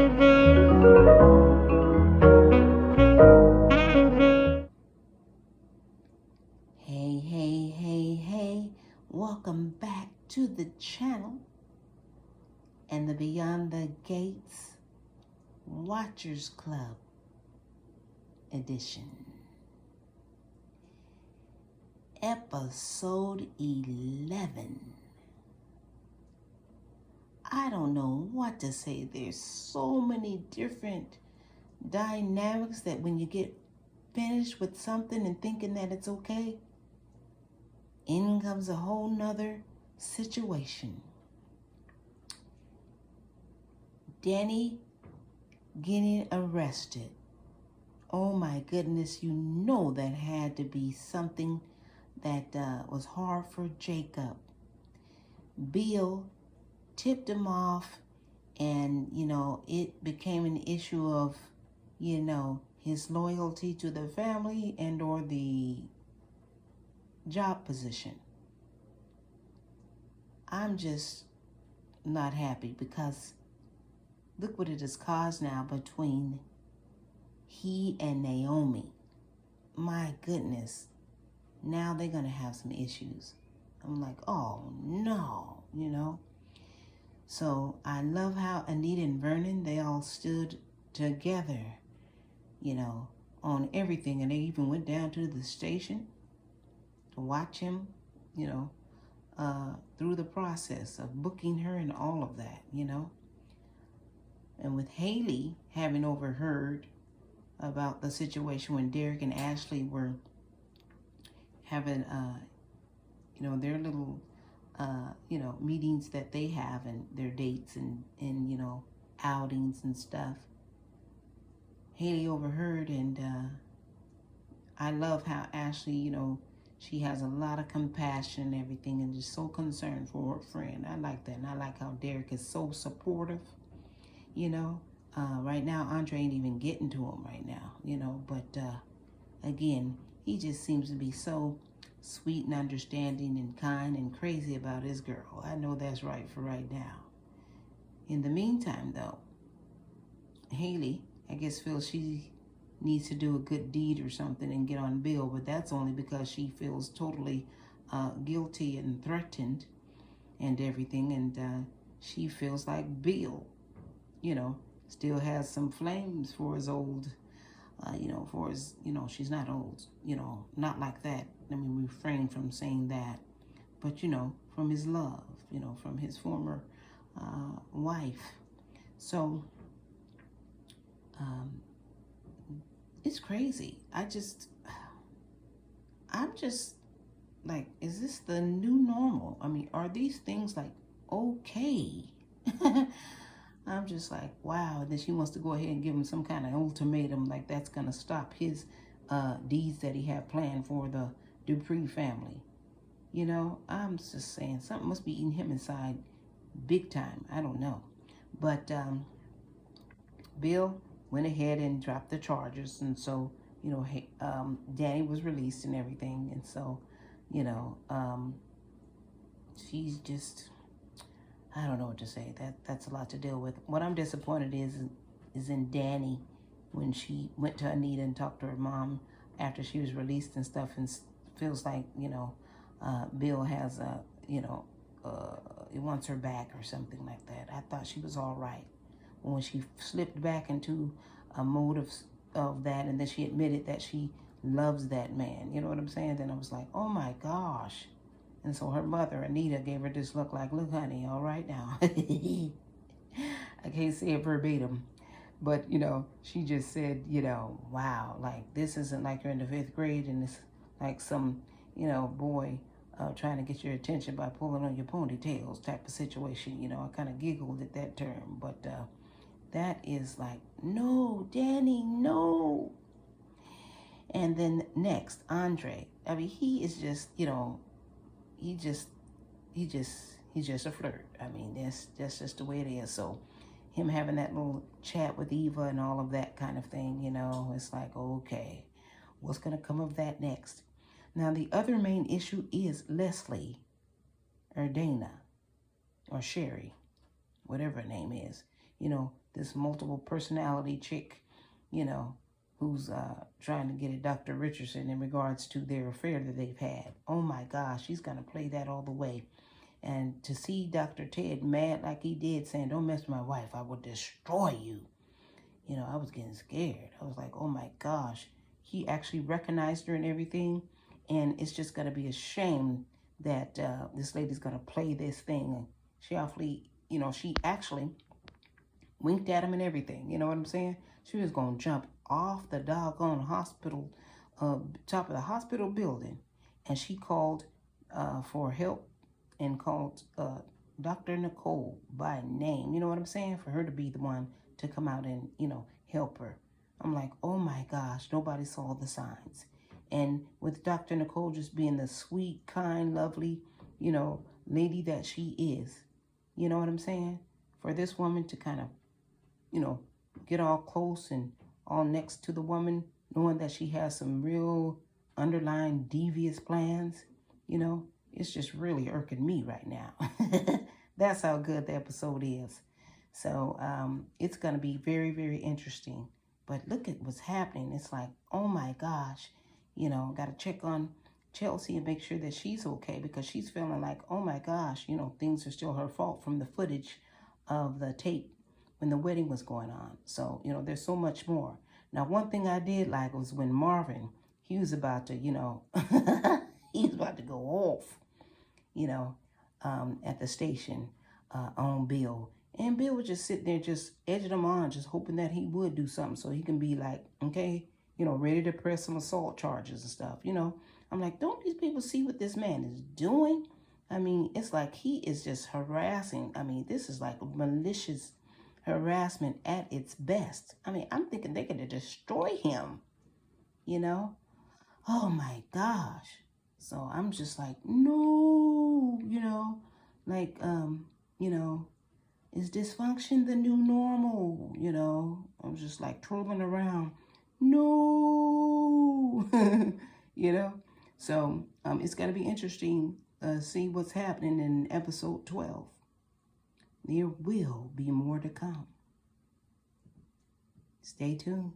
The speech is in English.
Hey, welcome back to the channel and the Beyond the Gates Watchers Club edition. Episode 11. I don't know what to say. There's so many different dynamics that when you get finished with something and thinking that it's okay, in comes a whole nother situation. Danny getting arrested. Oh my goodness, you know that had to be something that was hard for Jacob. Bill tipped him off, and it became an issue of his loyalty to the family and or the job position. I'm just not happy because look what it has caused now between he and Naomi. My goodness. Now they're going to have some issues. I'm like, oh no, So I love how Anita and Vernon, they all stood together, on everything. And they even went down to the station to watch him, through the process of booking her and all of that, And with Haley having overheard about the situation when Derek and Ashley were having, their little, meetings that they have and their dates and outings and stuff. Haley overheard, and I love how Ashley, she has a lot of compassion and everything and just so concerned for her friend. I like that. And I like how Derek is so supportive, Right now, Andre ain't even getting to him right now, But again, he just seems to be so sweet and understanding and kind and crazy about his girl. I know that's right for right now. In the meantime, though, Haley, I guess, feels she needs to do a good deed or something and get on Bill, but that's only because she feels totally guilty and threatened and everything, and she feels like Bill, still has some flames for his old, for his, she's not old, not like that. Let me refrain from saying that, but, from his love, from his former wife. So, it's crazy. I'm just like, is this the new normal? I mean, are these things like okay? I'm just like, wow. And then she wants to go ahead and give him some kind of ultimatum, like that's going to stop his deeds that he had planned for the Dupree family. I'm just saying something must be eating him inside big time. I don't know. But Bill went ahead and dropped the charges. And so, Danny was released and everything. And so, she's just, I don't know what to say. That's a lot to deal with. What I'm disappointed is in Danny when she went to Anita and talked to her mom after she was released and stuff, and feels like, Bill has he wants her back or something like that. I thought she was all right. When she slipped back into a mode of that, and then she admitted that she loves that man, you know what I'm saying? Then I was like, oh my gosh. And so her mother, Anita, gave her this look like, look, honey, all right now. I can't say it verbatim, but, she just said, wow, like, this isn't like you're in the 5th grade and it's like some, boy trying to get your attention by pulling on your ponytails type of situation. I kind of giggled at that term, but that is like, no, Danny, no. And then next, Andre. I mean, he is just, he's just a flirt. I mean, that's just the way it is. So him having that little chat with Eva and all of that kind of thing, it's like, okay, what's going to come of that next? Now, the other main issue is Leslie or Dana or Sherry, whatever her name is. this multiple personality chick, you know, who's trying to get at Dr. Richardson in regards to their affair that they've had. Oh my gosh, she's going to play that all the way. And to see Dr. Ted mad like he did, saying, don't mess with my wife, I will destroy you. You know, I was getting scared. I was like, oh my gosh. He actually recognized her and everything. And it's just going to be a shame that this lady's going to play this thing. She awfully, you know, she actually winked at him and everything. You know what I'm saying? She was going to jump off the doggone hospital, top of the hospital building. And she called for help and called Dr. Nicole by name. You know what I'm saying? For her to be the one to come out and, you know, help her. I'm like, oh my gosh, nobody saw the signs. And with Dr. Nicole just being the sweet, kind, lovely, you know, lady that she is, you know what I'm saying? For this woman to kind of, you know, get all close and all next to the woman, knowing that she has some real underlying devious plans, you know, it's just really irking me right now. That's how good the episode is. So it's going to be very, very interesting. But look at what's happening. It's like, oh my gosh, you know, got to check on Chelsea and make sure that she's okay, because she's feeling like, oh my gosh, you know, things are still her fault from the footage of the tape when the wedding was going on. So, you know, there's so much more. Now, one thing I did like was when Marvin, he was about to, you know, he was about to go off, you know, at the station on Bill. And Bill was just sitting there just edging him on, just hoping that he would do something so he can be like, okay, you know, ready to press some assault charges and stuff, you know. I'm like, don't these people see what this man is doing? I mean, it's like he is just harassing. I mean, this is like malicious harassment at its best. I mean, I'm thinking they're going to destroy him, you know. Oh my gosh. So I'm just like, no, you know, like, you know, is dysfunction the new normal? You know, I'm just like twirling around. No, you know. So it's going to be interesting see what's happening in episode 12. There will be more to come. Stay tuned.